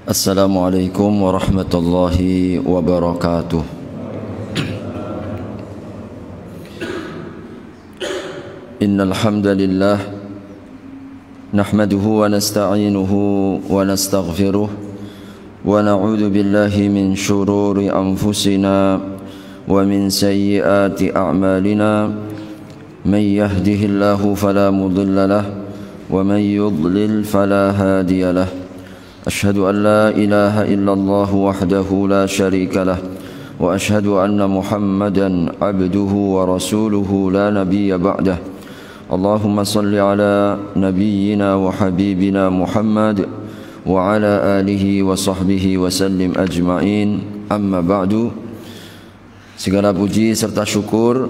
Assalamualaikum warahmatullahi wabarakatuh. Innal hamdalillah nahmaduhu wa nasta'inuhu wa nastaghfiruh wa na'udzu billahi min shururi anfusina wa min sayyiati a'malina may yahdihillahu fala mudilla lahu wa man yudlil fala hadiya lahu. أشهد أن لا إله إلا الله وحده لا شريك له وأشهد أن محمدا عبده ورسوله لا نبي بعده. اللهم صل على نبينا وحبيبنا محمد وعلى آله وصحبه وسلم أجمعين. أما بعد, segala puji serta syukur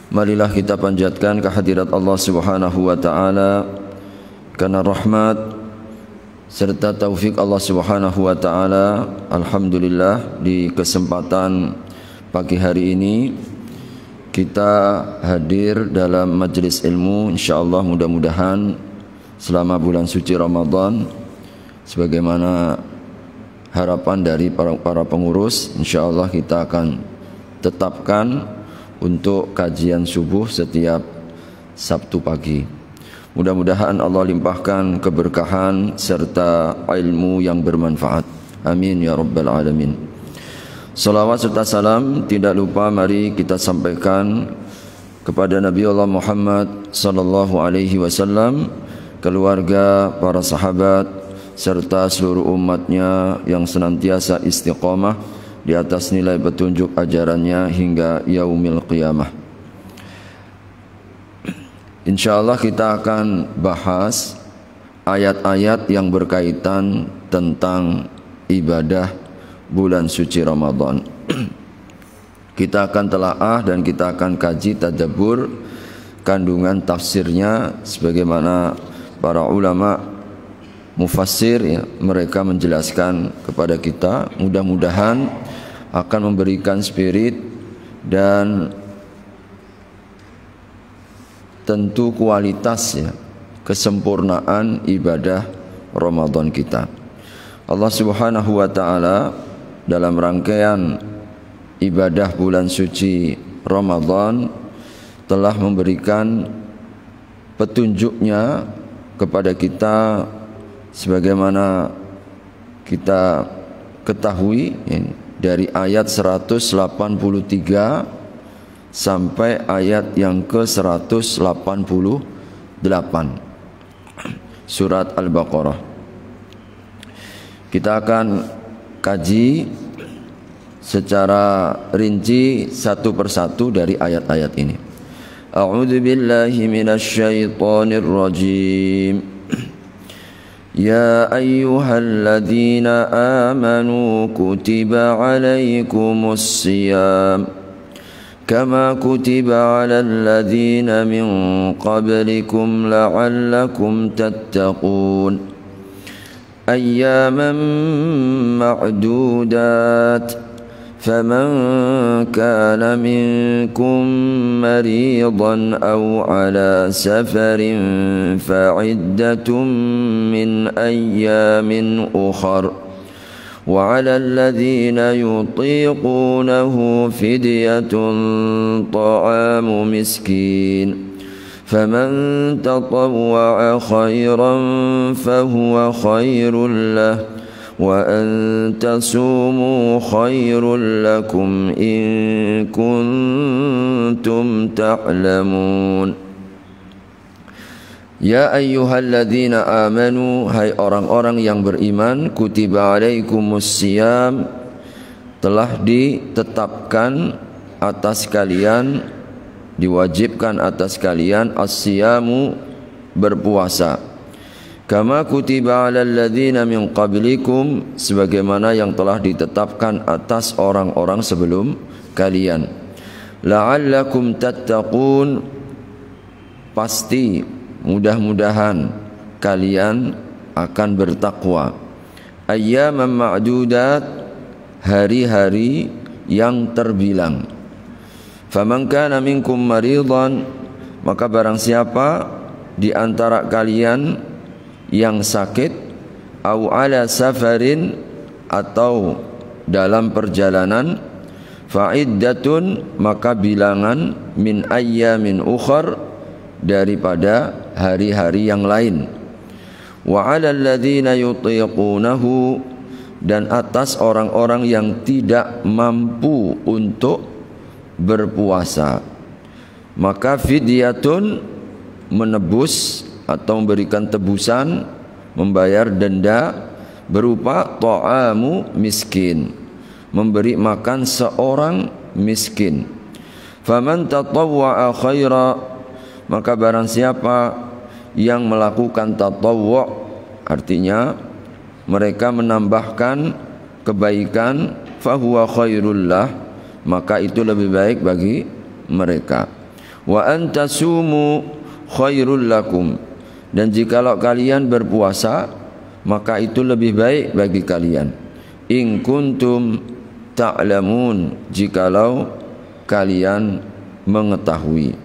marilah kita panjatkan kehadirat Allah Subhanahu wa taala, karena rahmat serta taufik Allah Subhanahu wa taala. Alhamdulillah, di kesempatan pagi hari ini kita hadir dalam majelis ilmu, insyaallah mudah-mudahan selama bulan suci Ramadan sebagaimana harapan dari para pengurus, insyaallah kita akan tetapkan untuk kajian subuh setiap Sabtu pagi. Mudah-mudahan Allah limpahkan keberkahan serta ilmu yang bermanfaat. Amin ya rabbal alamin. Salawat serta salam tidak lupa mari kita sampaikan kepada Nabi Allah Muhammad sallallahu alaihi wasallam, keluarga, para sahabat serta seluruh umatnya yang senantiasa istiqamah di atas nilai petunjuk ajarannya hingga yaumil qiyamah. InsyaAllah kita akan bahas ayat-ayat yang berkaitan tentang ibadah bulan suci Ramadan. Kita akan telaah dan kita akan kaji tadabbur kandungan tafsirnya sebagaimana para ulama mufassir ya, mereka menjelaskan kepada kita. Mudah-mudahan akan memberikan spirit dan tentu kualitas ya, kesempurnaan ibadah Ramadan kita. Allah Subhanahu wa taala dalam rangkaian ibadah bulan suci Ramadan telah memberikan petunjuknya kepada kita sebagaimana kita ketahui ya, dari ayat 183 sampai ayat yang ke-188 surat Al-Baqarah. Kita akan kaji secara rinci satu persatu dari ayat-ayat ini. A'udzu billahi minasy syaithanir rajim. Ya ayyuhalladzina amanu kutiba 'alaikumus shiyam كما كتب على الذين من قبلكم لعلكم تتقون أياما معدودات فمن كان منكم مريضا أو على سفر فعدة من أيام أخر وعلى الذين يطيقونه فدية طعام مسكين فمن تطوع خيرا فهو خير له وأن تصوموا خير لكم إن كنتم تعلمون. Ya ayyuhalladzina amanu, hai orang-orang yang beriman, kutiba alaikumus siyam, telah ditetapkan atas kalian, diwajibkan atas kalian as-siyamu, berpuasa. Kama kutiba alal ladzina min qablikum, sebagaimana yang telah ditetapkan atas orang-orang sebelum kalian. La'allakum tattaqun, pasti mudah-mudahan kalian akan bertakwa. Ayyaman ma'dudat, hari-hari yang terbilang. Faman kana minkum maridan, maka barang siapa di antara kalian yang sakit au ala safarin, atau dalam perjalanan, fa'iddatun, maka bilangan, min ayyamin ukhar, daripada hari-hari yang lain. Wa 'alal ladzina yutiqunahu, dan atas orang-orang yang tidak mampu untuk berpuasa, maka fidyatun, menebus atau memberikan tebusan, membayar denda berupa ta'amu miskin, memberi makan seorang miskin. Faman tatawwa'a khaira, maka barang siapa yang melakukan tatawwu', artinya mereka menambahkan kebaikan, fahuwa khairullah, maka itu lebih baik bagi mereka. Wa antasumu khairul lakum, dan jikalau kalian berpuasa, maka itu lebih baik bagi kalian. In kuntum ta'lamun, jikalau kalian mengetahui.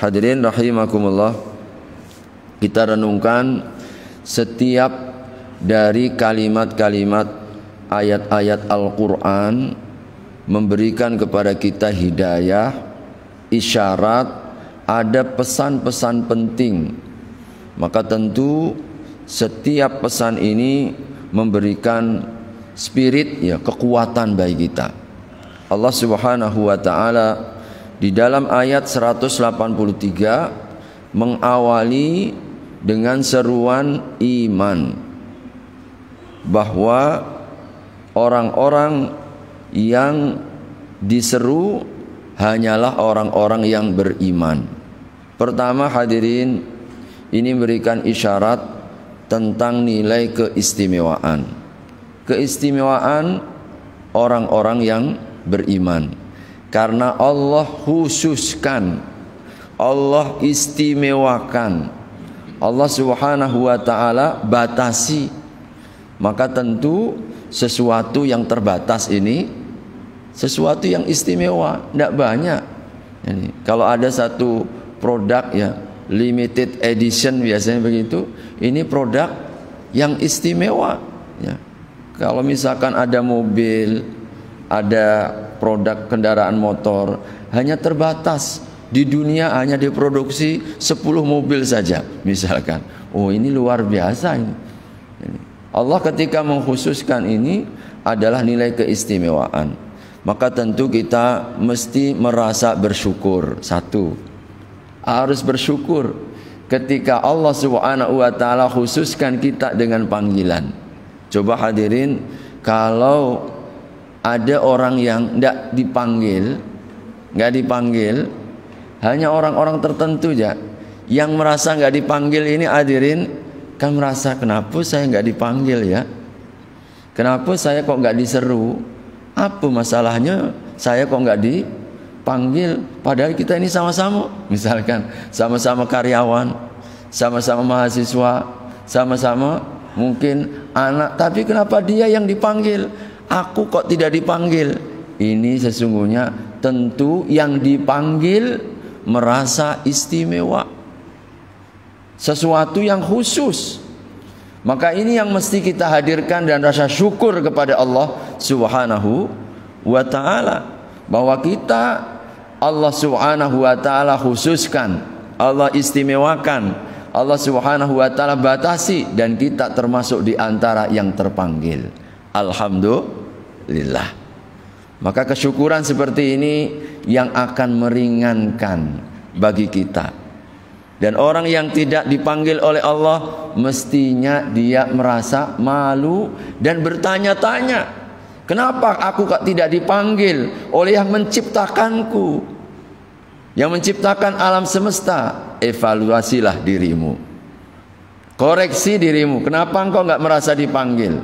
Hadirin rahimakumullah, kita renungkan setiap dari kalimat-kalimat ayat-ayat Al-Quran memberikan kepada kita hidayah, isyarat, ada pesan-pesan penting. Maka tentu setiap pesan ini memberikan spirit, ya, kekuatan bagi kita. Allah Subhanahu wa taala di dalam ayat 183 mengawali dengan seruan iman, bahwa orang-orang yang diseru hanyalah orang-orang yang beriman. Pertama, hadirin, ini memberikan isyarat tentang nilai keistimewaan. Keistimewaan orang-orang yang beriman, karena Allah khususkan, Allah istimewakan, Allah Subhanahu wa ta'ala batasi. Maka tentu sesuatu yang terbatas ini sesuatu yang istimewa, tidak banyak. Jadi, kalau ada satu produk, ya, limited edition biasanya begitu, ini produk yang istimewa, ya. Kalau misalkan ada mobil, ada produk kendaraan motor, hanya terbatas di dunia, hanya diproduksi 10 mobil saja misalkan. Oh, ini luar biasa ini. Allah ketika mengkhususkan ini adalah nilai keistimewaan. Maka tentu kita mesti merasa bersyukur. Satu, harus bersyukur ketika Allah Subhanahu wa ta'ala khususkan kita dengan panggilan. Coba hadirin, kalau ada orang yang tidak dipanggil, hanya orang-orang tertentu aja yang merasa nggak dipanggil ini, hadirin, kan merasa, kenapa saya nggak dipanggil ya? Kenapa saya kok nggak diseru? Apa masalahnya saya kok nggak dipanggil? Padahal kita ini sama-sama, misalkan sama-sama karyawan, sama-sama mahasiswa, sama-sama mungkin anak, tapi kenapa dia yang dipanggil, aku kok tidak dipanggil? Ini sesungguhnya tentu yang dipanggil merasa istimewa, sesuatu yang khusus. Maka ini yang mesti kita hadirkan dan rasa syukur kepada Allah Subhanahu wa ta'ala, bahwa kita, Allah Subhanahu wa ta'ala khususkan, Allah istimewakan, Allah Subhanahu wa ta'ala batasi, dan kita termasuk di antara yang terpanggil. Alhamdulillah. Maka kesyukuran seperti ini yang akan meringankan bagi kita. Dan orang yang tidak dipanggil oleh Allah, mestinya dia merasa malu dan bertanya-tanya, kenapa aku kok tidak dipanggil oleh yang menciptakanku, yang menciptakan alam semesta? Evaluasilah dirimu, koreksi dirimu, kenapa engkau nggak merasa dipanggil?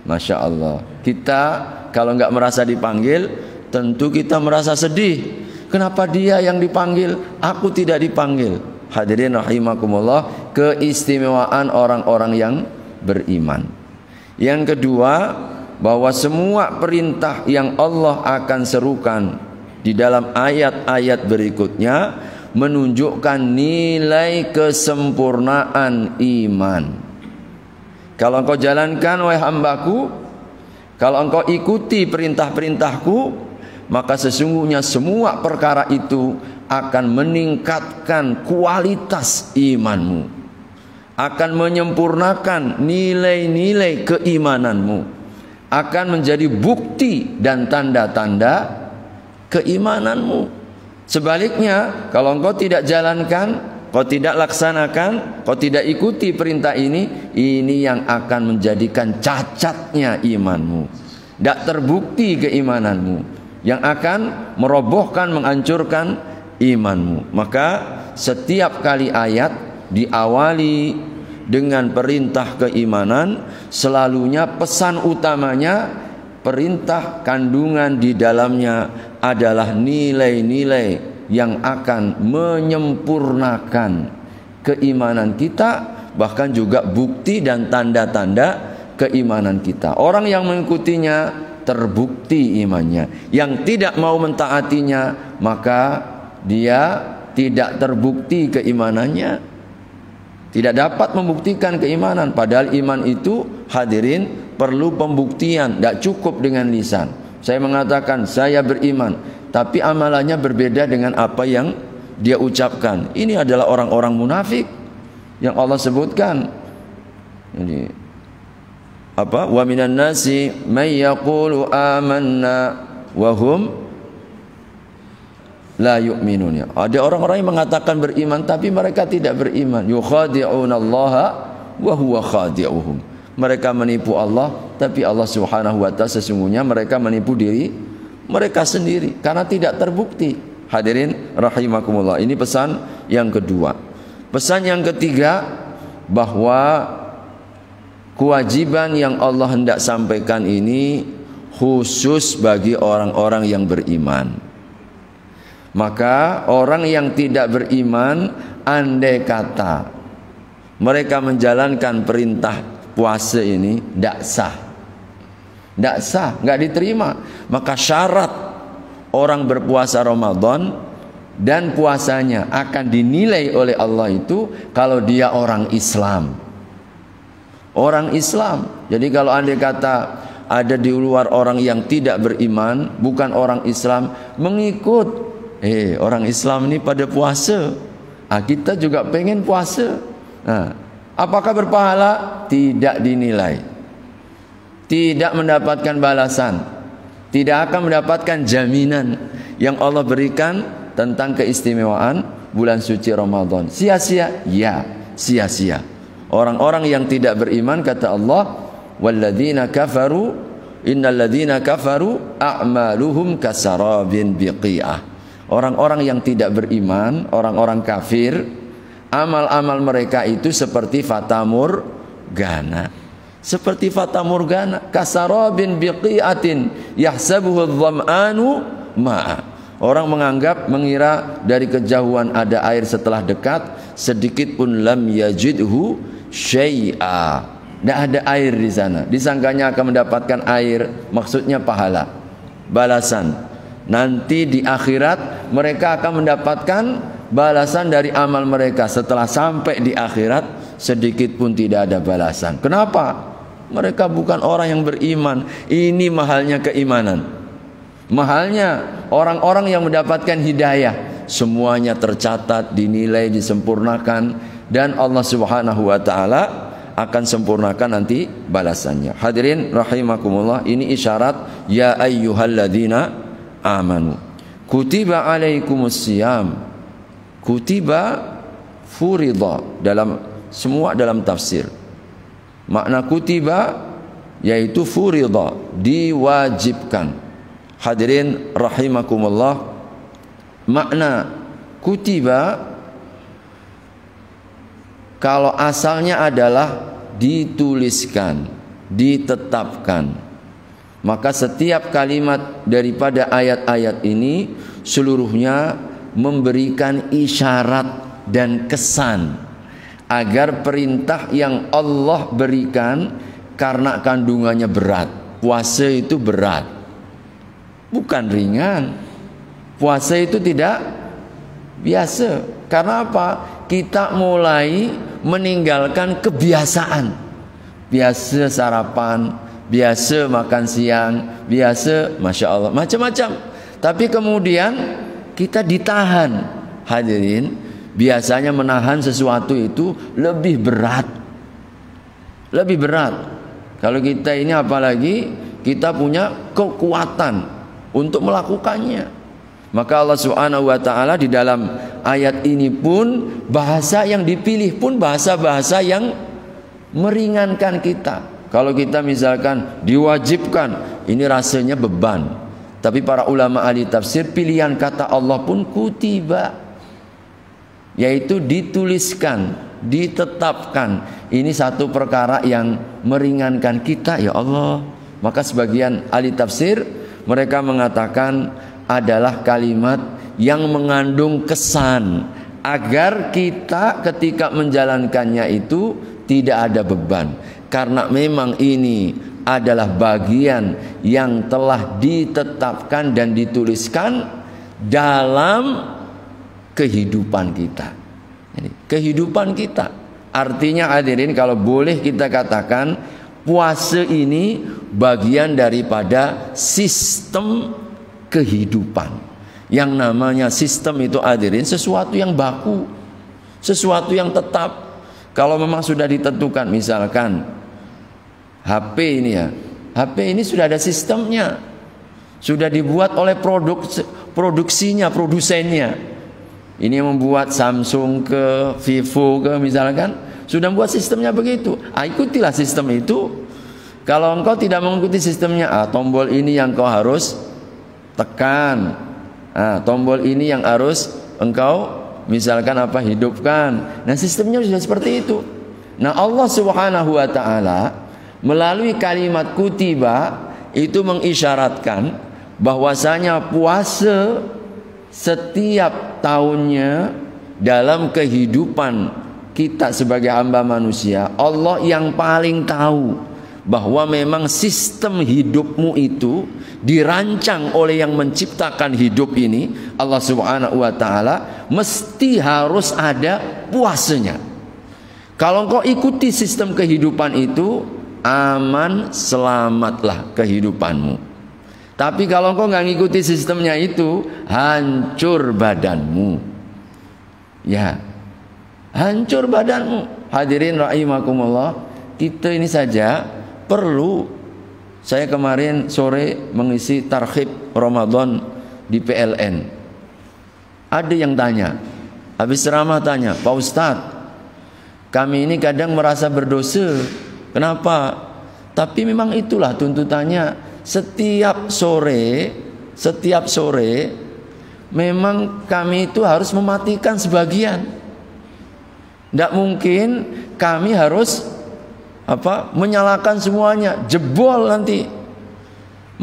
Masya Allah, kita kalau nggak merasa dipanggil, tentu kita merasa sedih. Kenapa dia yang dipanggil, aku tidak dipanggil? Hadirin rahimakumullah, keistimewaan orang-orang yang beriman. Yang kedua, bahwa semua perintah yang Allah akan serukan di dalam ayat-ayat berikutnya menunjukkan nilai kesempurnaan iman. Kalau engkau jalankan wahai hambaku, kalau engkau ikuti perintah-perintahku, maka sesungguhnya semua perkara itu akan meningkatkan kualitas imanmu, akan menyempurnakan nilai-nilai keimananmu, akan menjadi bukti dan tanda-tanda keimananmu. Sebaliknya, kalau engkau tidak jalankan, kau tidak laksanakan, kau tidak ikuti perintah ini yang akan menjadikan cacatnya imanmu, tidak terbukti keimananmu, yang akan merobohkan, menghancurkan imanmu. Maka setiap kali ayat diawali dengan perintah keimanan, selalunya pesan utamanya, perintah kandungan di dalamnya adalah nilai-nilai yang akan menyempurnakan keimanan kita, bahkan juga bukti dan tanda-tanda keimanan kita. Orang yang mengikutinya terbukti imannya, yang tidak mau mentaatinya maka dia tidak terbukti keimanannya, tidak dapat membuktikan keimanan. Padahal iman itu, hadirin, perlu pembuktian, tidak cukup dengan lisan. Saya mengatakan saya beriman, tapi amalannya berbeda dengan apa yang dia ucapkan. Ini adalah orang-orang munafik yang Allah sebutkan. Ini apa? Wa minan nasi may yaqulu amanna wa hum la yu'minun. Ada orang-orang yang mengatakan beriman tapi mereka tidak beriman. Yukhadi'unallaha wa huwa khadi'uhum. Mereka menipu Allah, tapi Allah Subhanahu wa ta'ala sesungguhnya mereka menipu diri mereka sendiri karena tidak terbukti. Hadirin rahimakumullah, ini pesan yang kedua. Pesan yang ketiga, bahwa kewajiban yang Allah hendak sampaikan ini khusus bagi orang-orang yang beriman. Maka orang yang tidak beriman, andai kata mereka menjalankan perintah puasa ini, tidak sah, tidak sah, nggak diterima. Maka syarat orang berpuasa Ramadan dan puasanya akan dinilai oleh Allah itu kalau dia orang Islam. Orang Islam. Jadi kalau andai kata ada di luar orang yang tidak beriman, bukan orang Islam, mengikut, orang Islam ini pada puasa, kita juga pengen puasa. Apakah berpahala? Tidak dinilai, tidak mendapatkan balasan, tidak akan mendapatkan jaminan yang Allah berikan tentang keistimewaan bulan suci Ramadan. Sia-sia? Ya, sia-sia. Orang-orang yang tidak beriman, kata Allah, walladzina kafaru innalladzina kafaru a'maluhum kasarabin biqi'ah. Orang-orang yang tidak beriman, orang-orang kafir, amal-amal mereka itu seperti fatamur gana, seperti fatamurgana, kasarabin biqi'atin yahsabuhu adh-dham'anu ma'a. Orang mengira dari kejauhan ada air, setelah dekat sedikit pun lam yajidhu syai'a, tidak ada air di sana. Disangkanya akan mendapatkan air, maksudnya pahala, balasan. Nanti di akhirat mereka akan mendapatkan balasan dari amal mereka. Setelah sampai di akhirat sedikit pun tidak ada balasan. Kenapa? Mereka bukan orang yang beriman. Ini mahalnya keimanan, mahalnya orang-orang yang mendapatkan hidayah. Semuanya tercatat, dinilai, disempurnakan, dan Allah Subhanahu wa ta'ala akan sempurnakan nanti balasannya. Hadirin rahimakumullah, ini isyarat ya ayyuhalladzina amanu kutiba alaikumus siyam. Kutiba, furida, semua dalam tafsir. Makna kutiba yaitu furida, diwajibkan. Hadirin rahimakumullah, makna kutiba kalau asalnya adalah dituliskan, ditetapkan. Maka setiap kalimat daripada ayat-ayat ini seluruhnya memberikan isyarat dan kesan agar perintah yang Allah berikan, karena kandungannya berat. Puasa itu berat, bukan ringan. Puasa itu tidak biasa. Karena apa? Kita mulai meninggalkan kebiasaan. biasa sarapan, biasa makan siang, biasa Masya Allah macam-macam. Tapi kemudian kita ditahan. Hadirin, biasanya menahan sesuatu itu lebih berat. Lebih berat. Kalau kita ini apalagi kita punya kekuatan untuk melakukannya. Maka Allah Subhanahu wa taala di dalam ayat ini pun bahasa yang dipilih pun bahasa-bahasa yang meringankan kita. Kalau kita misalkan diwajibkan, ini rasanya beban. Tapi para ulama ahli tafsir pilihan kata Allah pun kutiba, yaitu dituliskan, ditetapkan. Ini satu perkara yang meringankan kita, ya Allah. Maka sebagian ahli tafsir mereka mengatakan adalah kalimat yang mengandung kesan agar kita ketika menjalankannya itu tidak ada beban, karena memang ini adalah bagian yang telah ditetapkan dan dituliskan dalam kehidupan kita. Jadi, kehidupan kita artinya hadirin, kalau boleh kita katakan puasa ini bagian daripada sistem kehidupan. Yang namanya sistem itu hadirin sesuatu yang baku, sesuatu yang tetap. Kalau memang sudah ditentukan, misalkan HP ini ya, HP ini sudah ada sistemnya, sudah dibuat oleh produksinya, produsennya. Ini yang membuat Samsung ke Vivo ke misalkan sudah membuat sistemnya begitu. Ikutilah sistem itu. Kalau engkau tidak mengikuti sistemnya, tombol ini yang kau harus tekan, tombol ini yang harus engkau misalkan hidupkan. Nah, sistemnya sudah seperti itu. Nah, Allah Subhanahu wa taala melalui kalimat kutiba itu mengisyaratkan bahwasanya puasa setiap tahunnya dalam kehidupan kita sebagai hamba manusia, Allah yang paling tahu bahwa memang sistem hidupmu itu dirancang oleh yang menciptakan hidup ini, Allah Subhanahu wa taala, mesti harus ada puasanya. Kalau engkau ikuti sistem kehidupan itu, aman, selamatlah kehidupanmu. Tapi kalau engkau nggak ngikuti sistemnya itu, hancur badanmu. Ya, hancur badanmu. Hadirin rahimakumullah, kita ini saja perlu. Saya kemarin sore mengisi tarhib Ramadan di PLN. Ada yang tanya, habis ceramah tanya, Pak Ustadz, kami ini kadang merasa berdosa. Kenapa? Tapi memang itulah tuntutannya. Setiap sore memang kami itu harus mematikan sebagian. Tidak mungkin kami harus menyalakan semuanya, jebol nanti.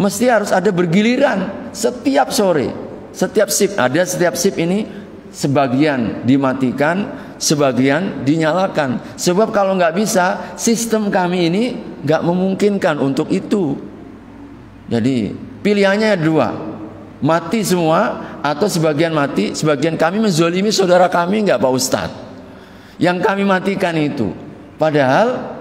Mesti harus ada bergiliran setiap sore, setiap shift. Ada setiap shift ini sebagian dimatikan, sebagian dinyalakan. Sebab kalau nggak bisa, sistem kami ini nggak memungkinkan untuk itu. Jadi pilihannya dua, mati semua atau sebagian mati, sebagian kami menzolimi saudara kami, nggak Pak Ustadz? Yang kami matikan itu, padahal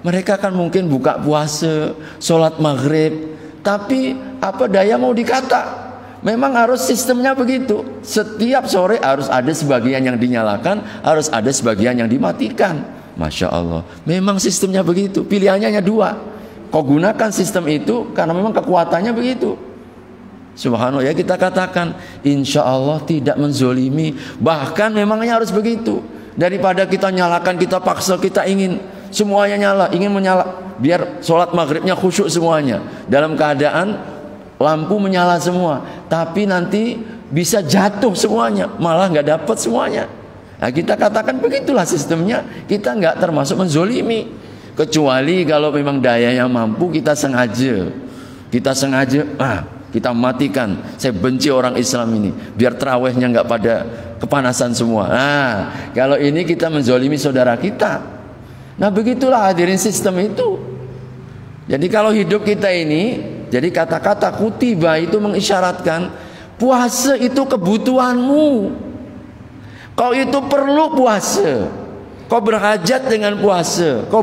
mereka kan mungkin buka puasa, sholat maghrib, tapi apa daya mau dikata? Memang harus sistemnya begitu. Setiap sore harus ada sebagian yang dinyalakan, harus ada sebagian yang dimatikan. Masya Allah, memang sistemnya begitu. Pilihannya hanya dua. Kau gunakan sistem itu karena memang kekuatannya begitu. Subhanallah, ya kita katakan insya Allah tidak menzolimi. Bahkan memangnya harus begitu. Daripada kita nyalakan, kita paksa, kita ingin semuanya nyala, ingin menyala, biar sholat maghribnya khusyuk semuanya, dalam keadaan lampu menyala semua, tapi nanti bisa jatuh semuanya, malah nggak dapat semuanya. Nah, kita katakan begitulah sistemnya. Kita nggak termasuk menzolimi, kecuali kalau memang dayanya mampu, kita sengaja kita matikan. Saya benci orang Islam ini, biar terawihnya nggak pada kepanasan semua. Nah, kalau ini kita menzolimi saudara kita. Nah, begitulah hadirin sistem itu. Jadi kalau hidup kita ini, jadi kata-kata kutiba itu mengisyaratkan puasa itu kebutuhanmu. Kau itu perlu puasa. Kau berhajat dengan puasa, kau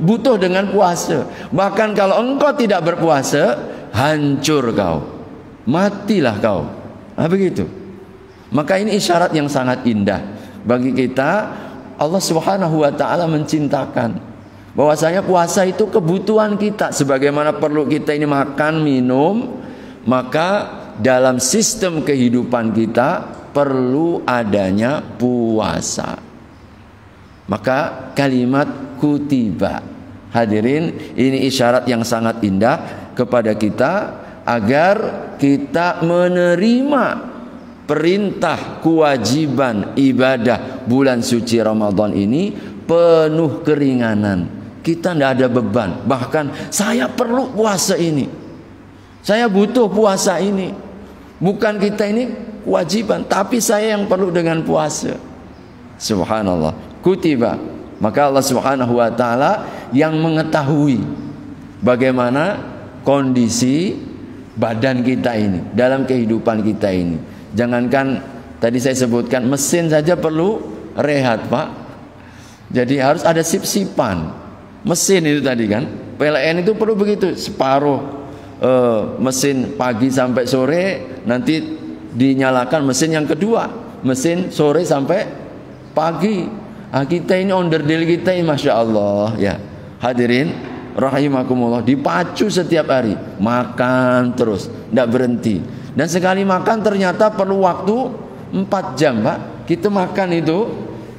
butuh dengan puasa. Bahkan kalau engkau tidak berpuasa, hancur kau, matilah kau. Begitu. Maka ini isyarat yang sangat indah bagi kita. Allah Subhanahu wa taala mencintakan bahwasanya puasa itu kebutuhan kita. Sebagaimana perlu kita ini makan, minum, maka dalam sistem kehidupan kita perlu adanya puasa. Maka kalimat kutiba, hadirin, ini isyarat yang sangat indah kepada kita agar kita menerima perintah kewajiban ibadah bulan suci Ramadan ini penuh keringanan. Kita tidak ada beban. Bahkan saya perlu puasa ini, saya butuh puasa ini. Bukan kita ini kewajiban, tapi saya yang perlu dengan puasa. Subhanallah. Kutiba. Maka Allah Subhanahu wa taala yang mengetahui bagaimana kondisi badan kita ini dalam kehidupan kita ini. Jangankan tadi saya sebutkan mesin saja perlu rehat, Pak. Jadi harus ada sip-sipan. Mesin itu tadi kan, PLN itu perlu begitu, separuh mesin pagi sampai sore, nanti dinyalakan mesin yang kedua, mesin sore sampai pagi. Kita ini onderdil kita ini, Masya Allah ya. Hadirin rahimakumullah, dipacu setiap hari, makan terus, tidak berhenti. Dan sekali makan ternyata perlu waktu 4 jam, Pak. Kita makan itu,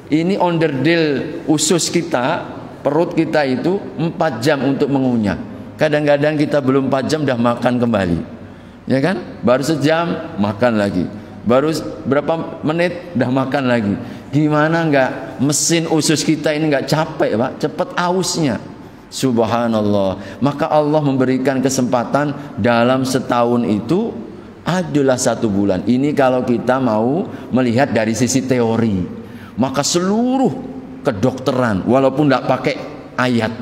ini onderdil usus kita, perut kita itu 4 jam untuk mengunyah. Kadang-kadang kita belum 4 jam dah makan kembali, ya kan? Baru sejam makan lagi, baru berapa menit dah makan lagi. Gimana enggak mesin usus kita ini enggak capek, Pak? Cepat ausnya. Subhanallah. Maka Allah memberikan kesempatan dalam setahun itu adalah 1 bulan. Ini kalau kita mau melihat dari sisi teori. Maka seluruh kedokteran, walaupun enggak pakai ayat,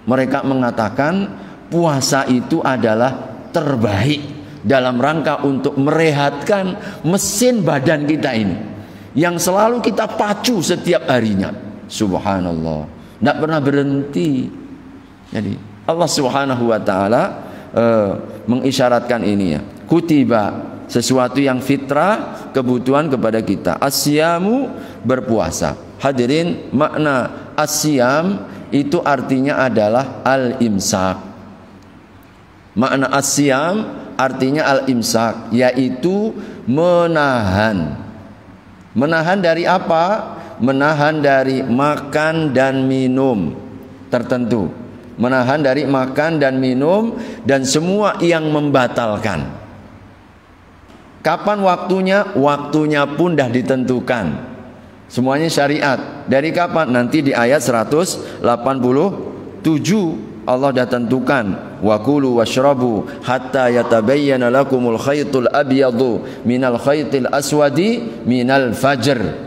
mereka mengatakan puasa itu adalah terbaik dalam rangka untuk merehatkan mesin badan kita ini yang selalu kita pacu setiap harinya. Subhanallah, tidak pernah berhenti. Jadi Allah Subhanahu wa taala mengisyaratkan ini ya. Kutiba, sesuatu yang fitrah, kebutuhan kepada kita. Asyamu, berpuasa. Hadirin, makna asyam itu artinya adalah al-imsak. Makna asyam artinya al-imsak, yaitu menahan. Menahan dari apa? Menahan dari makan dan minum tertentu. Menahan dari makan dan minum dan semua yang membatalkan. Kapan waktunya? Waktunya pun dah ditentukan. Semuanya syariat. Dari kapan? Nanti di ayat 187 Allah dah tentukan, wa kulu washrabu hatta yatabayyana lakumul khaytul abyadu minal khaytil aswadi minal fajr.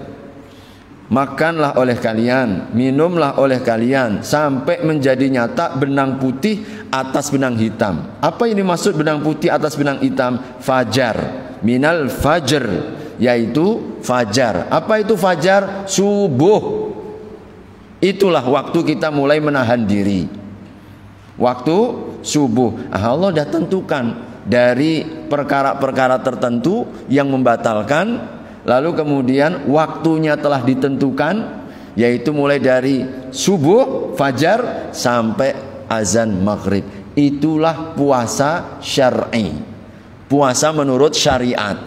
Makanlah oleh kalian, minumlah oleh kalian sampai menjadi nyata benang putih atas benang hitam. Apa ini maksud benang putih atas benang hitam? Fajar, minal fajr, yaitu fajar. Apa itu fajar? Subuh. Itulah waktu kita mulai menahan diri. Waktu subuh. Allah dah tentukan dari perkara-perkara tertentu yang membatalkan. Lalu kemudian waktunya telah ditentukan, yaitu mulai dari subuh, fajar sampai azan maghrib. Itulah puasa syar'i, puasa menurut syariat.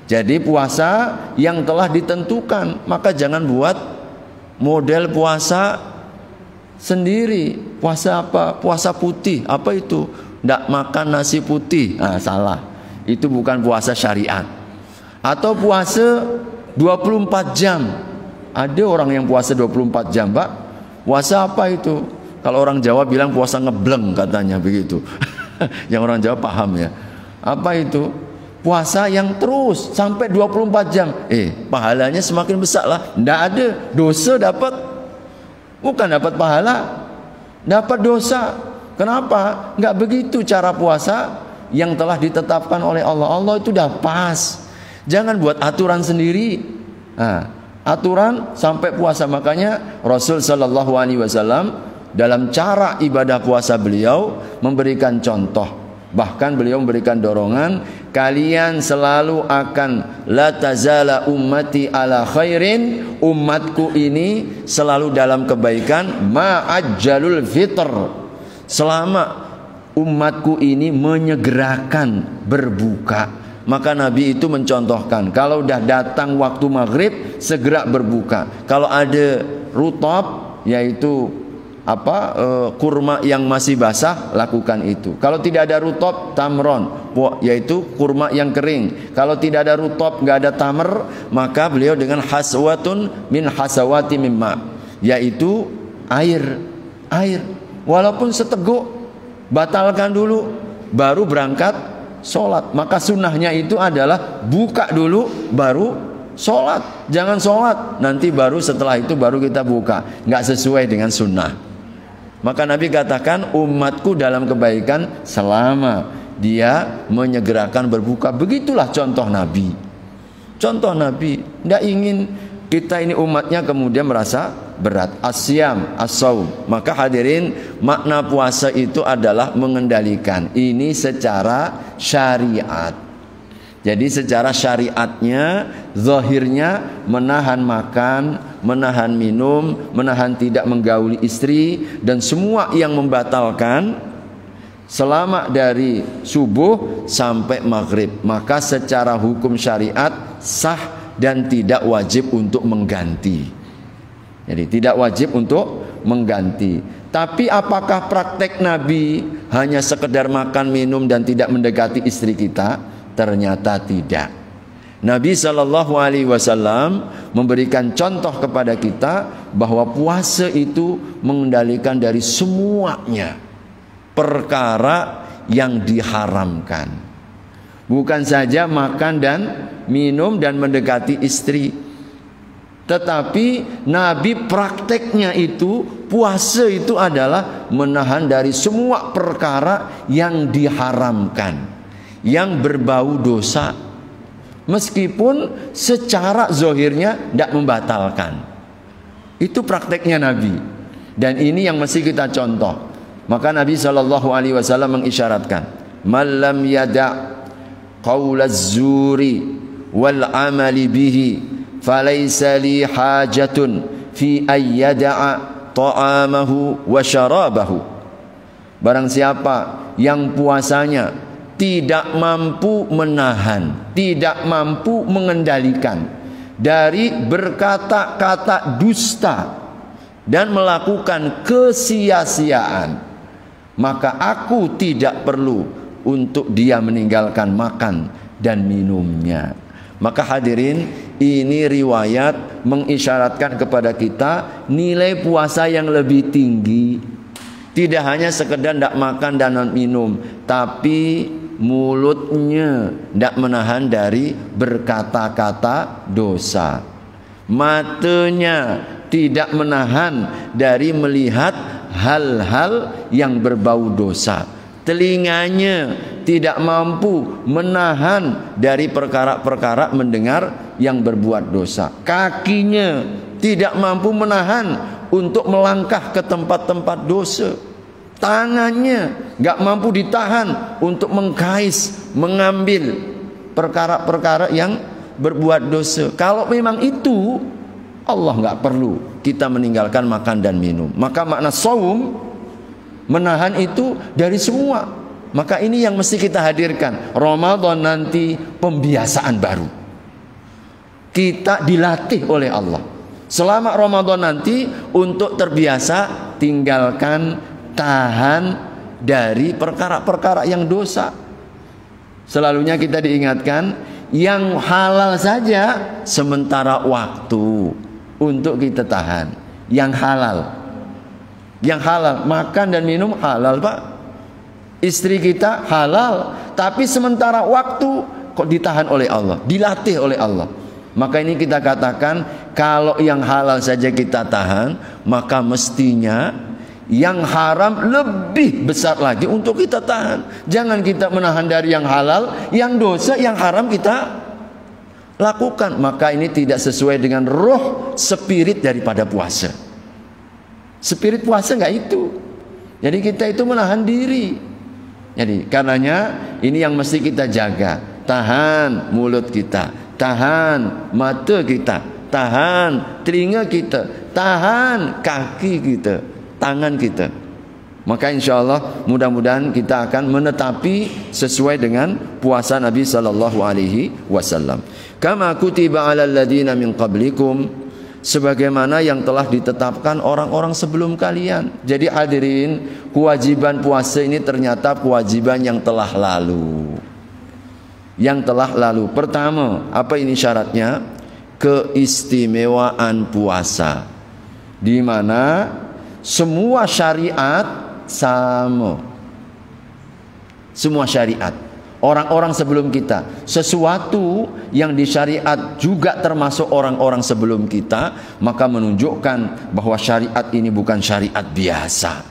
Jadi puasa yang telah ditentukan. Maka jangan buat model puasa sendiri. Puasa apa? Puasa putih. Apa itu? Tidak makan nasi putih. Salah. Itu bukan puasa syariat. Atau puasa 24 jam. Ada orang yang puasa 24 jam, Pak. Puasa apa itu? Kalau orang Jawa bilang puasa ngebleng katanya begitu. Yang orang Jawa paham ya. Apa itu? Puasa yang terus sampai 24 jam. Pahalanya semakin besar lah. Tidak ada. Dosa dapat. Bukan dapat pahala, dapat dosa. Kenapa? Enggak begitu cara puasa yang telah ditetapkan oleh Allah. Allah itu dah pas. Jangan buat aturan sendiri. aturan sampai puasa. Makanya Rasul Shallallahu Alaihi Wasallam dalam cara ibadah puasa beliau memberikan contoh. Bahkan beliau memberikan dorongan, kalian selalu akan la tazala ummati ala khairin, umatku ini selalu dalam kebaikan, ma'ajjalul fitr, selama umatku ini menyegerakan berbuka. Maka Nabi itu mencontohkan, kalau udah datang waktu maghrib segera berbuka. Kalau ada rutab, yaitu kurma yang masih basah, lakukan itu. Kalau tidak ada rutab, tamron, yaitu kurma yang kering. Kalau tidak ada rutab, nggak ada tamr, maka beliau dengan haswatun min hasawati mimma, yaitu air, walaupun seteguk, batalkan dulu baru berangkat sholat. Maka sunnahnya itu adalah buka dulu baru sholat. Jangan sholat nanti baru setelah itu baru kita buka, nggak sesuai dengan sunnah. Maka Nabi katakan umatku dalam kebaikan selama dia menyegerakan berbuka. Begitulah contoh Nabi. Contoh Nabi. Tidak ingin kita ini umatnya kemudian merasa berat. Asyam, as-saum. Maka hadirin, makna puasa itu adalah mengendalikan. Ini secara syariat. Jadi secara syariatnya, zahirnya menahan makan, menahan minum, menahan tidak menggauli istri, dan semua yang membatalkan selama dari subuh sampai maghrib. Maka secara hukum syariat sah dan tidak wajib untuk mengganti. Jadi tidak wajib untuk mengganti. Tapi apakah praktek Nabi hanya sekedar makan, minum dan tidak mendekati istri kita? Ternyata tidak. Nabi Shallallahu Alaihi Wasallam memberikan contoh kepada kita bahwa puasa itu mengendalikan dari semuanya perkara yang diharamkan. Bukan saja makan dan minum dan mendekati istri, tetapi Nabi prakteknya itu puasa itu adalah menahan dari semua perkara yang diharamkan, yang berbau dosa, meskipun secara zahirnya tidak membatalkan. Itu prakteknya Nabi, dan ini yang mesti kita contoh. Maka Nabi Shallallahu Alaihi Wasallam mengisyaratkan, "Malam yada' qaulaz zuri wal amali bihi, falaysa li hajatun fi ayyada'a ta'amahu wa syarabahu." Barang siapa yang puasanya tidak mampu menahan, tidak mampu mengendalikan dari berkata-kata dusta dan melakukan kesia-siaan, maka aku tidak perlu untuk dia meninggalkan makan dan minumnya. Maka hadirin, ini riwayat mengisyaratkan kepada kita nilai puasa yang lebih tinggi. Tidak hanya sekedar tidak makan dan minum, tapi mulutnya tidak menahan dari berkata-kata dosa. Matanya tidak menahan dari melihat hal-hal yang berbau dosa. Telinganya tidak mampu menahan dari perkara-perkara mendengar yang berbuat dosa. Kakinya tidak mampu menahan untuk melangkah ke tempat-tempat dosa. Tangannya nggak mampu ditahan untuk mengkais, mengambil perkara-perkara yang berbuat dosa. Kalau memang itu, Allah nggak perlu kita meninggalkan makan dan minum. Maka makna saum, menahan itu dari semua. Maka ini yang mesti kita hadirkan. Ramadan nanti pembiasaan baru. Kita dilatih oleh Allah selama Ramadan nanti untuk terbiasa tinggalkan, tahan dari perkara-perkara yang dosa. Selalunya kita diingatkan yang halal saja sementara waktu untuk kita tahan. Yang halal, makan dan minum halal, Pak. Istri kita halal, tapi sementara waktu kok ditahan oleh Allah, dilatih oleh Allah. Maka ini kita katakan, kalau yang halal saja kita tahan, maka mestinya yang haram lebih besar lagi untuk kita tahan. Jangan kita menahan dari yang halal, yang dosa, yang haram kita lakukan. Maka ini tidak sesuai dengan roh spirit daripada puasa. Spirit puasa nggak itu. Jadi kita itu menahan diri. Jadi karenanya ini yang mesti kita jaga. Tahan mulut kita, tahan mata kita, tahan telinga kita, tahan kaki kita, tangan kita. Maka insya Allah mudah-mudahan kita akan menetapi sesuai dengan puasa Nabi sallallahu alaihi wasallam. Kama kutiba 'alal ladzina min qablikum, sebagaimana yang telah ditetapkan orang-orang sebelum kalian. Jadi hadirin, kewajiban puasa ini ternyata kewajiban yang telah lalu. Yang telah lalu. Pertama, apa ini syaratnya? Keistimewaan puasa, di mana semua syariat sama. Semua syariat orang-orang sebelum kita, sesuatu yang disyariat juga termasuk orang-orang sebelum kita, maka menunjukkan bahwa syariat ini bukan syariat biasa.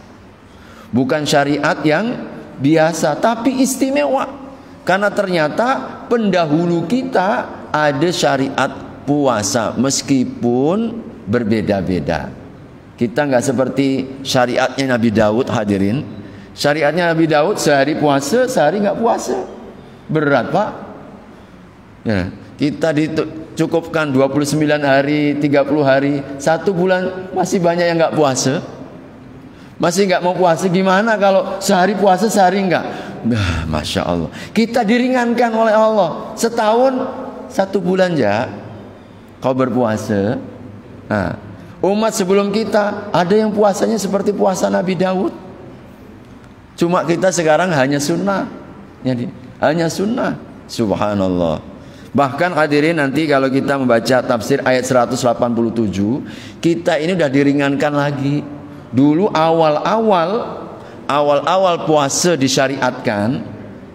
Bukan syariat yang biasa, tapi istimewa. Karena ternyata pendahulu kita ada syariat puasa meskipun berbeda-beda. Kita nggak seperti syariatnya Nabi Daud, hadirin. Syariatnya Nabi Daud sehari puasa, sehari nggak puasa. Berat, Pak. Ya, kita dicukupkan 29 hari, 30 hari, 1 bulan masih banyak yang nggak puasa. Masih nggak mau puasa. Gimana kalau sehari puasa, sehari nggak? Nah, Masya Allah. Kita diringankan oleh Allah. Setahun 1 bulan ya kau berpuasa. Nah, umat sebelum kita ada yang puasanya seperti puasa Nabi Daud. Cuma kita sekarang hanya sunnah. Jadi hanya sunnah. Subhanallah. Bahkan hadirin, nanti kalau kita membaca tafsir ayat 187, kita ini udah diringankan lagi. Dulu awal-awal puasa disyariatkan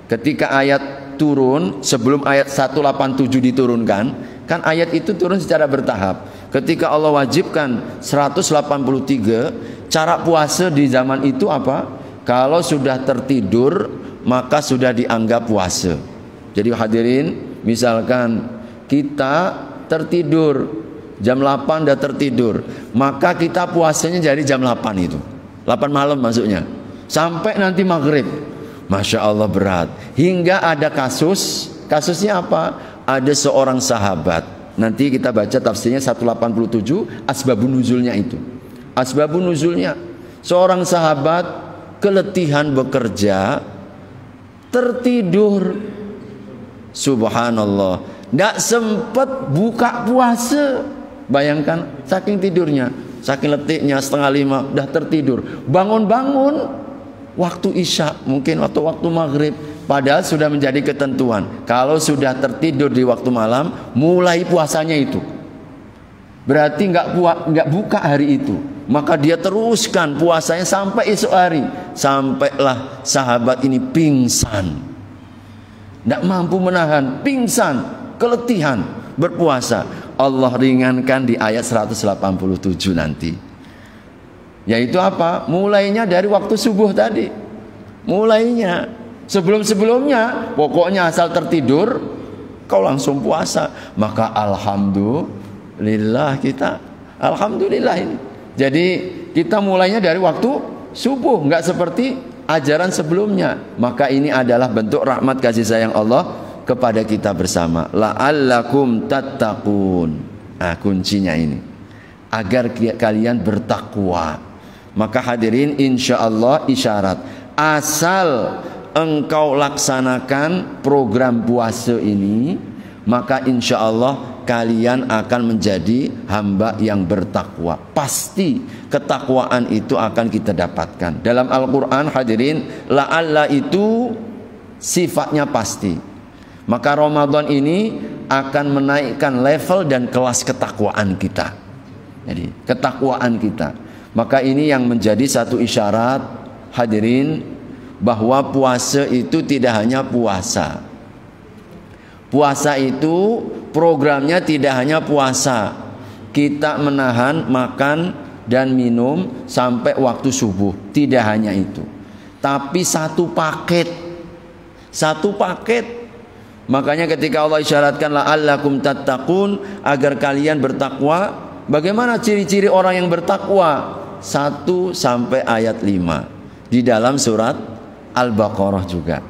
ketika ayat turun, sebelum ayat 187 diturunkan. Kan ayat itu turun secara bertahap. Ketika Allah wajibkan 183, cara puasa di zaman itu apa? Kalau sudah tertidur, maka sudah dianggap puasa. Jadi hadirin, misalkan kita tertidur jam 8 udah tertidur, maka kita puasanya jadi jam 8 itu. 8 malam maksudnya. Sampai nanti maghrib. Masya Allah berat. Hingga ada kasusnya apa? Ada seorang sahabat. Nanti kita baca tafsirnya 187, asbabun nuzulnya itu. Asbabun nuzulnya, seorang sahabat keletihan bekerja, tertidur. Subhanallah, tidak sempat buka puasa. Bayangkan, saking tidurnya, saking letihnya, 4:30 udah tertidur. Bangun-bangun waktu isya, mungkin waktu maghrib. Padahal sudah menjadi ketentuan, kalau sudah tertidur di waktu malam, mulai puasanya itu. Berarti nggak buka hari itu. Maka dia teruskan puasanya sampai esok hari. Sampailah sahabat ini pingsan, tidak mampu menahan, pingsan, keletihan berpuasa. Allah ringankan di ayat 187 nanti. Yaitu apa? Mulainya dari waktu subuh tadi. Mulainya. Sebelum-sebelumnya pokoknya asal tertidur kau langsung puasa. Maka alhamdulillah kita. Alhamdulillah ini. Jadi kita mulainya dari waktu subuh, nggak seperti ajaran sebelumnya. Maka ini adalah bentuk rahmat kasih sayang Allah kepada kita bersama. La'allakum tattaqun. Nah, kuncinya ini. Agar kalian bertakwa. Maka hadirin, insyaallah isyarat. Asal engkau laksanakan program puasa ini, maka insya Allah kalian akan menjadi hamba yang bertakwa. Pasti ketakwaan itu akan kita dapatkan. Dalam Al-Quran hadirin, la'alla itu sifatnya pasti. Maka Ramadan ini akan menaikkan level dan kelas ketakwaan kita. Jadi ketakwaan kita. Maka ini yang menjadi satu isyarat hadirin, bahwa puasa itu tidak hanya puasa. Puasa itu programnya tidak hanya puasa. Kita menahan makan dan minum sampai waktu subuh. Tidak hanya itu. Tapi satu paket. Makanya ketika Allah isyaratkan la'allakum tattaqun, agar kalian bertakwa. Bagaimana ciri-ciri orang yang bertakwa? 1 sampai ayat 5 di dalam surat Al-Baqarah juga.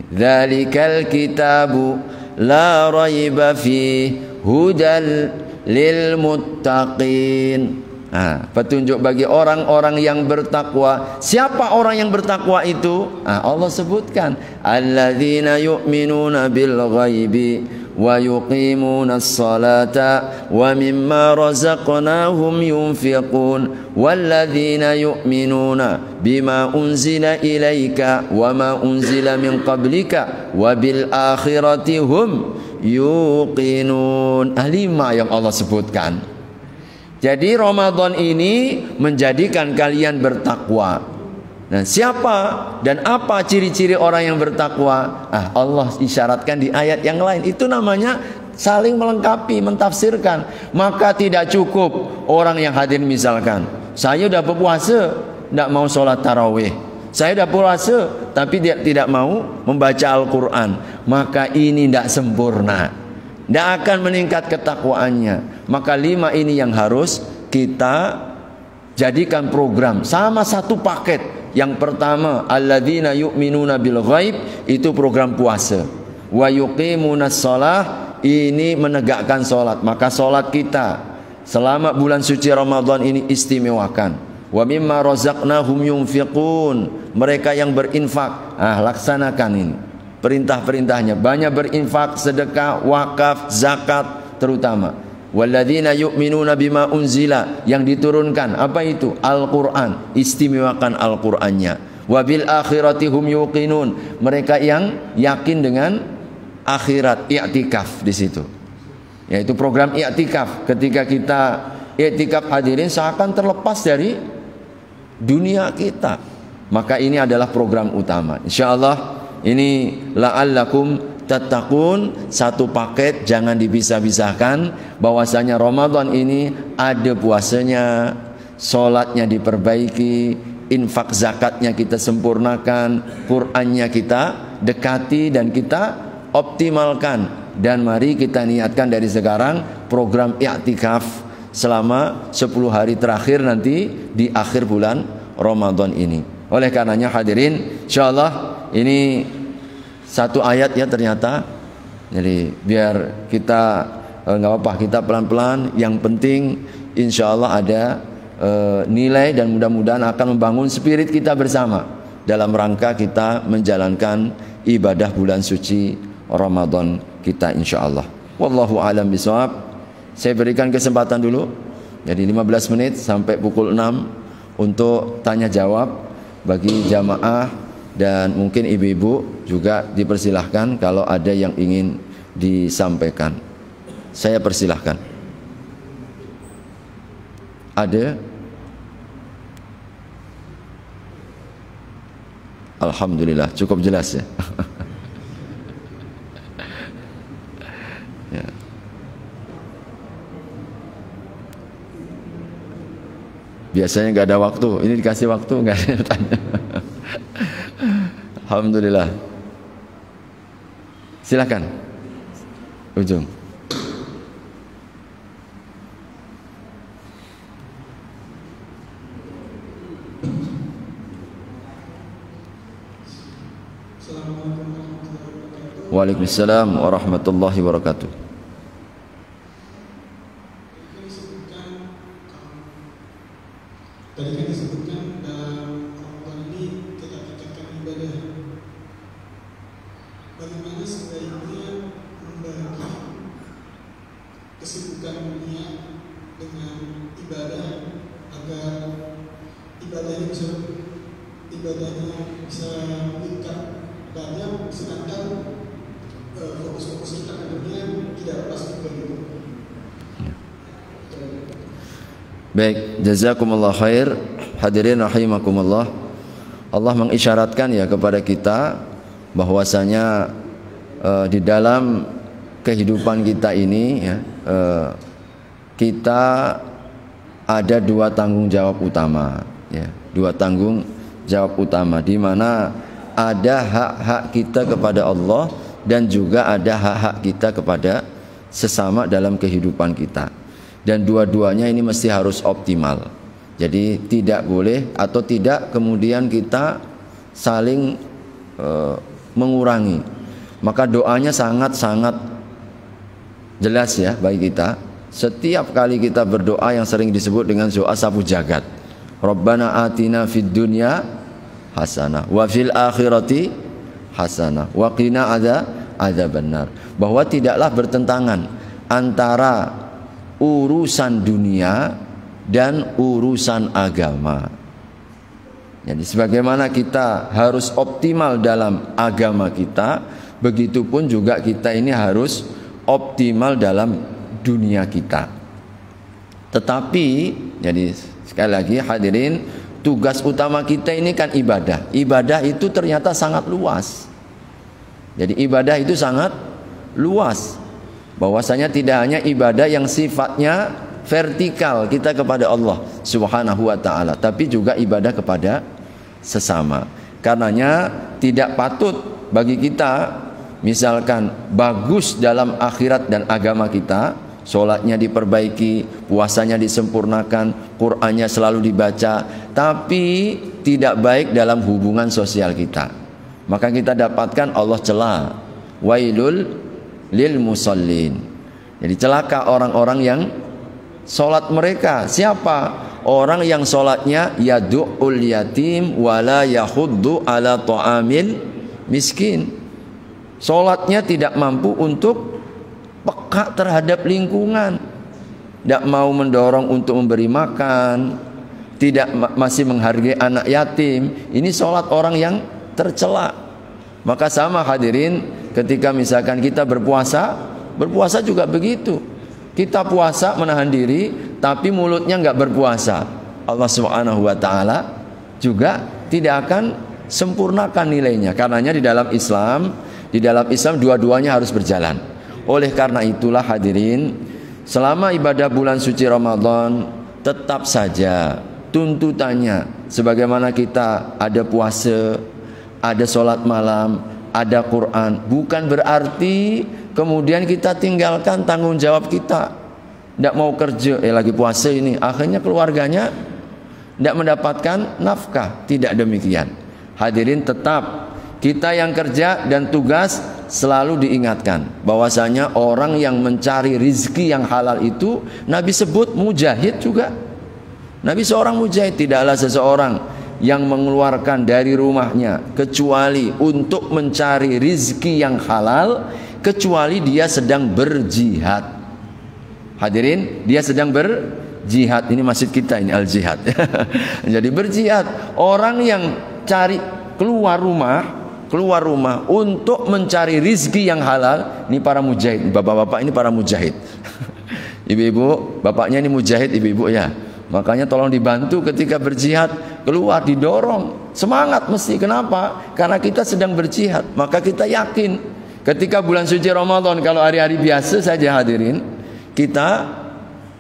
Dzalikal kitabu la raiba fi hudal lil muttaqin. Nah, petunjuk bagi orang-orang yang bertakwa. Siapa orang yang bertakwa itu? Allah sebutkan, alladzina yu'minuna bil ghaibi wa yuqimuna as-salata wa mimma razaqnahum yunfiqun walladzina yu'minuna bima unzila ilaika wa ma unzila min qablika wa bil akhirati hum yuqinun. 5 yang Allah sebutkan. Jadi Ramadan ini menjadikan kalian bertakwa. Nah, siapa dan apa ciri-ciri orang yang bertakwa? Allah isyaratkan di ayat yang lain. Itu namanya saling melengkapi, mentafsirkan. Maka tidak cukup orang yang hadir misalkan, saya udah berpuasa, tidak mau sholat tarawih. Saya udah puasa, tapi dia tidak mau membaca Al-Quran. Maka ini tidak sempurna, tidak akan meningkat ketakwaannya. Maka 5 ini yang harus kita jadikan program sama satu paket. Yang pertama, alladzina yu'minuna bil ghaib, itu program puasa. Wa yuqimunas shalah, ini menegakkan salat. Maka salat kita selama bulan suci Ramadan ini istimewakan. Wa mimma razaqnahum yunfiqun, mereka yang berinfak, laksanakan ini perintah-perintahnya. Banyak berinfak, sedekah, wakaf, zakat terutama. Walladzina yu'minuna bima unzila, yang diturunkan apa itu? Al-Qur'an, istimewakan Al-Qur'annya. Wa bil akhirati hum yuqinun, mereka yang yakin dengan akhirat, i'tikaf di situ. Yaitu program i'tikaf. Ketika kita i'tikaf hadirin seakan terlepas dari dunia kita. Maka ini adalah program utama. Insyaallah ini la'allakum tattaqun, satu paket, jangan dipisah-pisahkan. Bahwasanya Ramadan ini ada puasanya, sholatnya diperbaiki, infak zakatnya kita sempurnakan, Qur'annya kita dekati dan kita optimalkan. Dan mari kita niatkan dari sekarang program i'tikaf selama 10 hari terakhir nanti di akhir bulan Ramadan ini. Oleh karenanya hadirin, insyaallah ini satu ayat ya ternyata. Jadi biar kita nggak apa-apa, kita pelan-pelan. Yang penting insya Allah ada nilai dan mudah-mudahan akan membangun spirit kita bersama dalam rangka kita menjalankan ibadah bulan suci Ramadan kita insya Allah. Wallahu a'lam bishawab. Saya berikan kesempatan dulu, jadi 15 menit sampai pukul 6 untuk tanya jawab bagi jamaah. Dan mungkin ibu-ibu juga dipersilahkan kalau ada yang ingin disampaikan. Saya persilahkan. Ada? Alhamdulillah, cukup jelas ya. Ya. Biasanya nggak ada waktu, ini dikasih waktu nggak ada yang tanya. Alhamdulillah. Silakan. Ujung. Waalaikumsalam warahmatullahi wabarakatuh. Tadi kan disebutkan dalam Ramadan ini kita tingkatkan ibadah. Bagaimana sebaiknya membagi kesibukan dunia dengan ibadah agar ibadahnya bisa meningkat, dan sedangkan fokus-fokus kita ke dunia tidak lepas begitu. Baik, jazakumullah khair. Hadirin rahimakumullah. Allah mengisyaratkan ya kepada kita bahwasanya di dalam kehidupan kita ini ya, kita ada 2 tanggung jawab utama ya, 2 tanggung jawab utama di mana ada hak-hak kita kepada Allah dan juga ada hak-hak kita kepada sesama dalam kehidupan kita. Dan dua-duanya ini mesti harus optimal. Jadi tidak boleh atau tidak kemudian kita saling mengurangi. Maka doanya sangat-sangat jelas ya bagi kita. Setiap kali kita berdoa yang sering disebut dengan doa sapu jagat. Rabbana atina fid dunya hasanah wa fil akhirati hasanah wa qina adzabannar. Bahwa tidaklah bertentangan antara urusan dunia dan urusan agama. Jadi sebagaimana kita harus optimal dalam agama kita, begitupun juga kita ini harus optimal dalam dunia kita. Tetapi jadi sekali lagi hadirin, tugas utama kita ini kan ibadah. Ibadah itu ternyata sangat luas. Jadi ibadah itu sangat luas. Bahwasanya tidak hanya ibadah yang sifatnya vertikal kita kepada Allah Subhanahu wa taala, tapi juga ibadah kepada sesama. Karenanya tidak patut bagi kita misalkan bagus dalam akhirat dan agama kita, sholatnya diperbaiki, puasanya disempurnakan, Qur'annya selalu dibaca, tapi tidak baik dalam hubungan sosial kita. Maka kita dapatkan Allah cela, wailul lil musallin. Jadi celaka orang-orang yang sholat mereka. Siapa? Orang yang sholatnya yadu'ul yatim wala yahuddu ala ta'amil miskin. Sholatnya tidak mampu untuk peka terhadap lingkungan, tidak mau mendorong untuk memberi makan, tidak masih menghargai anak yatim. Ini sholat orang yang tercela. Maka sama hadirin, ketika misalkan kita berpuasa juga begitu. Kita puasa menahan diri, tapi mulutnya nggak berpuasa. Allah Subhanahu wa taala juga tidak akan sempurnakan nilainya. Karenanya di dalam Islam dua-duanya harus berjalan. Oleh karena itulah hadirin, selama ibadah bulan suci Ramadan tetap saja tuntutannya sebagaimana kita ada puasa, ada sholat malam, ada Quran, bukan berarti kemudian kita tinggalkan tanggung jawab kita. Tidak mau kerja, lagi puasa ini, akhirnya keluarganya tidak mendapatkan nafkah. Tidak demikian. Hadirin, tetap kita yang kerja dan tugas selalu diingatkan bahwasanya orang yang mencari rizki yang halal itu Nabi sebut mujahid juga. Nabi seorang mujahid, tidaklah seseorang yang mengeluarkan dari rumahnya kecuali untuk mencari rizki yang halal, kecuali dia sedang berjihad. Hadirin, dia sedang berjihad. Ini masjid kita ini al-jihad. Jadi berjihad. Orang yang cari keluar rumah untuk mencari rizki yang halal, ini para mujahid. Bapak-bapak ini para mujahid. Ibu-ibu, bapaknya ini mujahid, ibu-ibu ya. Makanya tolong dibantu ketika berjihad, keluar didorong, semangat mesti. Kenapa? Karena kita sedang berjihad. Maka kita yakin ketika bulan suci Ramadan, kalau hari-hari biasa saja hadirin, kita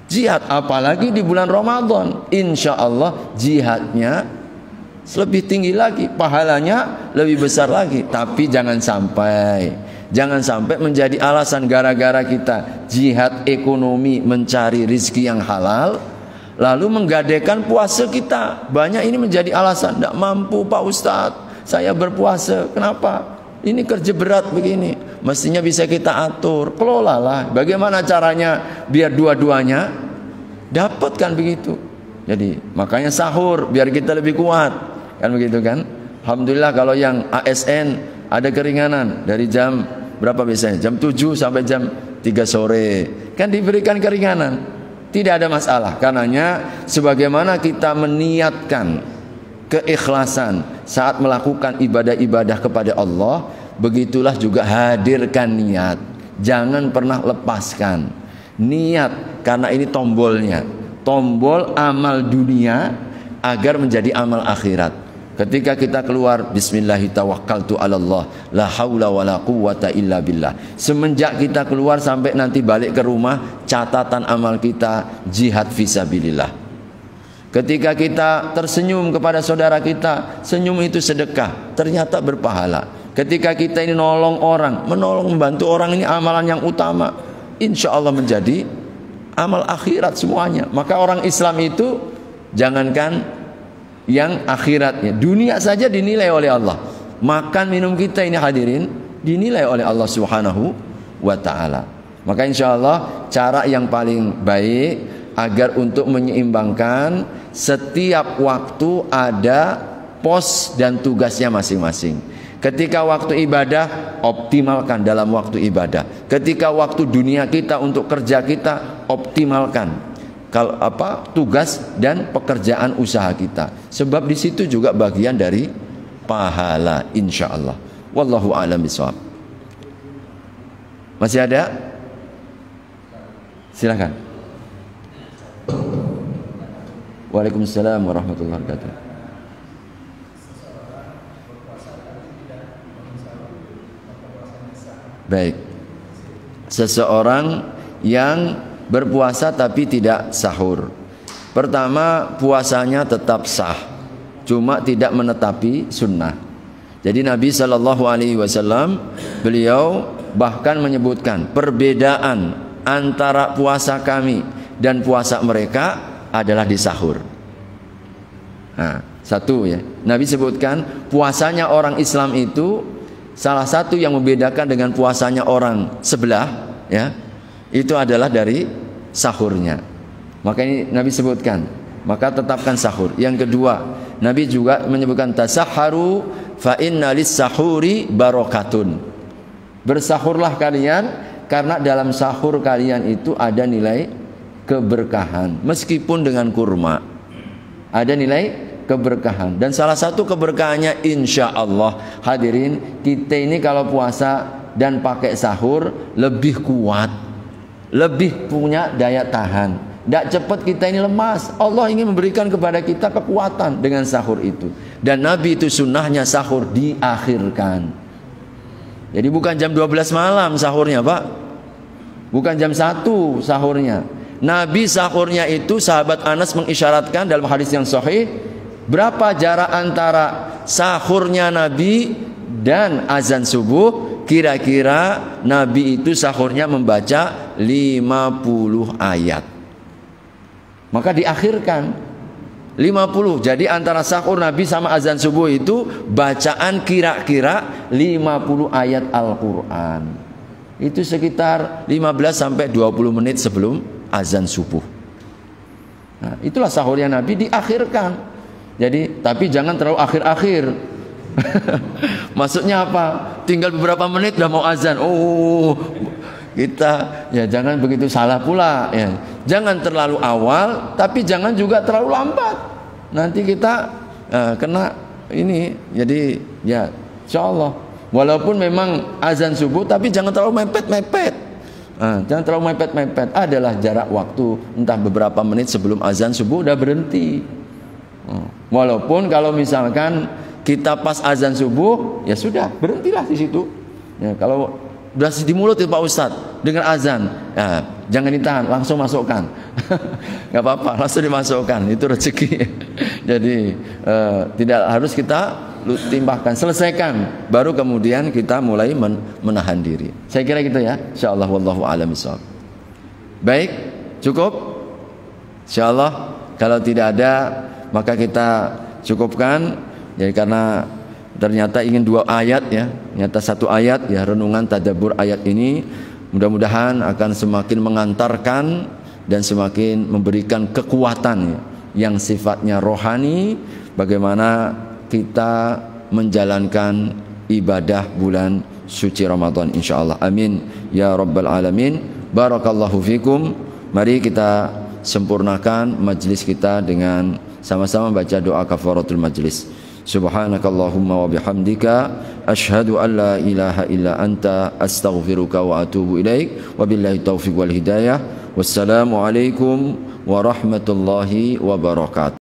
jihad, apalagi di bulan Ramadan, insya Allah jihadnya lebih tinggi lagi, pahalanya lebih besar lagi. Tapi jangan sampai menjadi alasan gara-gara kita jihad ekonomi mencari rizki yang halal, lalu menggadaikan puasa kita. Banyak ini menjadi alasan, tidak mampu Pak Ustadz, saya berpuasa. Kenapa? Ini kerja berat begini. Mestinya bisa kita atur, kelolalah. Bagaimana caranya biar dua-duanya dapatkan begitu. Jadi makanya sahur biar kita lebih kuat, kan begitu kan? Alhamdulillah kalau yang ASN ada keringanan dari jam berapa biasanya? Jam 7 sampai jam 3 sore. Kan diberikan keringanan. Tidak ada masalah. Karenanya sebagaimana kita meniatkan keikhlasan saat melakukan ibadah-ibadah kepada Allah, begitulah juga hadirkan niat. Jangan pernah lepaskan niat, karena ini tombolnya, tombol amal dunia agar menjadi amal akhirat. Ketika kita keluar, bismillahirrahmanirrahim, la haula wala quwwata illa billah. Semenjak kita keluar sampai nanti balik ke rumah, catatan amal kita jihad fisabilillah. Ketika kita tersenyum kepada saudara kita, senyum itu sedekah, ternyata berpahala. Ketika kita ini nolong orang, membantu orang ini amalan yang utama, insya Allah menjadi amal akhirat semuanya. Maka orang Islam itu jangankan yang akhiratnya, dunia saja dinilai oleh Allah. Makan minum kita ini hadirin dinilai oleh Allah Subhanahu wa ta'ala. Maka insya Allah cara yang paling baik agar untuk menyeimbangkan, setiap waktu ada pos dan tugasnya masing-masing. Ketika waktu ibadah, optimalkan dalam waktu ibadah. Ketika waktu dunia kita untuk kerja kita, optimalkan tugas dan pekerjaan usaha kita. Sebab di situ juga bagian dari pahala, insya Allah. Wallahu a'lam bishawab. Masih ada? Silakan. Waalaikumsalam warahmatullahi wabarakatuh. Baik. Seseorang yang berpuasa tapi tidak sahur. Pertama, puasanya tetap sah, cuma tidak menetapi sunnah. Jadi Nabi SAW beliau bahkan menyebutkan perbedaan antara puasa kami dan puasa mereka adalah di sahur. Nah, satu ya, Nabi sebutkan puasanya orang Islam itu salah satu yang membedakan dengan puasanya orang sebelah, ya, itu adalah dari sahurnya. Maka ini Nabi sebutkan, maka tetapkan sahur. Yang kedua, Nabi juga menyebutkan tasahharu fa inna lis-sahuri barakatun. Bersahurlah kalian karena dalam sahur kalian itu ada nilai keberkahan, meskipun dengan kurma ada nilai keberkahan. Dan salah satu keberkahannya insya Allah, hadirin, kita ini kalau puasa dan pakai sahur lebih kuat, lebih punya daya tahan, tidak cepat kita ini lemas. Allah ingin memberikan kepada kita kekuatan dengan sahur itu. Dan Nabi itu sunnahnya sahur diakhirkan. Jadi bukan jam 12 malam sahurnya, Pak, bukan jam 1 sahurnya. Nabi sahurnya itu, sahabat Anas mengisyaratkan dalam hadis yang sahih, berapa jarak antara sahurnya Nabi dan azan subuh? Kira-kira Nabi itu sahurnya membaca 50 ayat. Maka diakhirkan 50. Jadi antara sahur Nabi sama azan subuh itu bacaan kira-kira 50 ayat Al-Quran. Itu sekitar 15 sampai 20 menit sebelum azan subuh. Nah, itulah sahurnya Nabi diakhirkan. Jadi, tapi jangan terlalu akhir-akhir. Maksudnya apa? Tinggal beberapa menit udah mau azan. Oh, kita ya jangan begitu salah pula ya. Jangan terlalu awal, tapi jangan juga terlalu lambat. Nanti kita kena ini. Jadi ya insyaallah, walaupun memang azan subuh, tapi jangan terlalu mepet-mepet. Jangan terlalu mepet-mepet. Adalah jarak waktu entah beberapa menit sebelum azan subuh udah berhenti. Walaupun kalau misalkan kita pas azan subuh, ya sudah berhentilah di situ. Ya, kalau udah di mulut itu Pak Ustadz dengan azan, ya, jangan ditahan, langsung masukkan. Gak apa-apa, langsung dimasukkan, itu rezeki. Jadi tidak harus kita timbahkan, selesaikan, baru kemudian kita mulai menahan diri. Saya kira gitu ya. Insyaallah, wallahu a'lam bishawab. Baik, cukup. Insyaallah, kalau tidak ada maka kita cukupkan. Jadi karena ternyata ingin 2 ayat ya, ternyata 1 ayat ya, renungan tadabbur ayat ini mudah-mudahan akan semakin mengantarkan dan semakin memberikan kekuatan ya, yang sifatnya rohani, bagaimana kita menjalankan ibadah bulan suci Ramadan insyaallah. Amin ya rabbal alamin. Barakallahu fikum. Mari kita sempurnakan majlis kita dengan sama-sama baca doa kafaratul majlis. Subhanakallahumma wa bihamdika asyhadu an la ilaha illa anta astaghfiruka wa atubu ilaik. Wabillahi taufiq wal hidayah. Wassalamu alaikum warahmatullahi wabarakatuh.